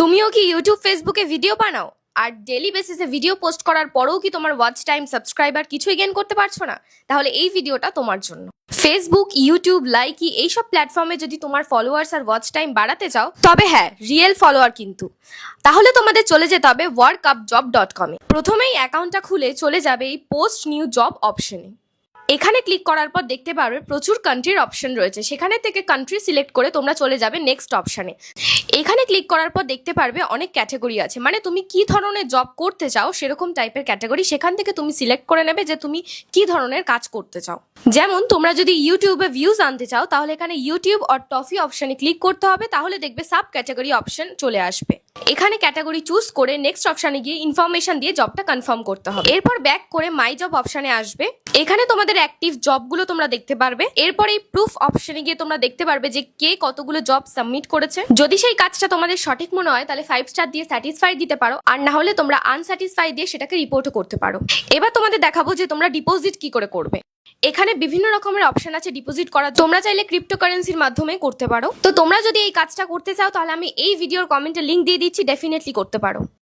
তুমিও কি ইউটিউব ফেসবুকে ভিডিও বানাও আর ডেলি বেসিসে ভিডিও পোস্ট করার পরেও কি তোমার ওয়াচ টাইম সাবস্ক্রাইবার কিছুই গেইন করতে পারছো না? তাহলে এই ভিডিওটা তোমার জন্য। ফেসবুক, ইউটিউব, লাইকি এইসব প্ল্যাটফর্মে যদি তোমার ফলোয়ার্স আর ওয়াচ টাইম বাড়াতে চাও, তবে হ্যাঁ, রিয়েল ফলোয়ার কিন্তু, তাহলে তোমাদের চলে যেতে হবে workupjob.com-এ। প্রথমেই অ্যাকাউন্টটা খুলে চলে যাবে এই পোস্ট নিউ জব অপশনে। এখানে ক্লিক করার পর দেখতে পারবে প্রচুর কান্ট্রির অপশন রয়েছে, সেখানে থেকে কান্ট্রি সিলেক্ট করে তোমরা চলে যাবে নেক্সট অপশনে। এখানে ক্লিক করার পর দেখতে পারবে অনেক ক্যাটাগরি আছে, মানে তুমি কি ধরনের জব করতে চাও সেরকম টাইপের ক্যাটাগরি, সেখান থেকে তুমি সিলেক্ট করে নেবে যে তুমি কি ধরনের কাজ করতে চাও। যেমন তোমরা যদি ইউটিউবে ভিউজ আনতে চাও, তাহলে এখানে ইউটিউব অর টফি অপশনে ক্লিক করতে হবে, তাহলে দেখবে সাব ক্যাটাগরি অপশন চলে আসবে। এখানে ক্যাটাগরি চুজ করে নেক্সট অপশনে গিয়ে ইনফরমেশন দিয়ে জবটা কনফার্ম করতে হবে। এরপর ব্যাক করে মাই জব অপশনে আসবে, এখানে তোমাদের অ্যাক্টিভ জবগুলো তোমরা দেখতে পারবে। এরপর এই প্রুফ অপশনে গিয়ে তোমরা দেখতে পারবে যে কে কতগুলো জব সাবমিট করেছে। যদি সেই কাজটা তোমাদের সঠিক মনে হয় তাহলে 5 স্টার দিয়ে স্যাটিসফাইড দিতে পারো, আর না হলে তোমরা আনস্যাটিসফাইড দিয়ে সেটাকে রিপোর্টও করতে পারো। এবার তোমাদের দেখাবো যে তোমরা ডিপোজিট কি করে করবে। এখানে বিভিন্ন রকমের অপশন আছে ডিপোজিট করার, তোমরা চাইলে ক্রিপ্টোকারেন্সির মাধ্যমে করতে পারো। তো তোমরা যদি এই কাজটা করতে চাও তাহলে আমি এই ভিডিওর কমেন্টে লিংক দিয়ে দিচ্ছি, ডেফিনেটলি করতে পারো।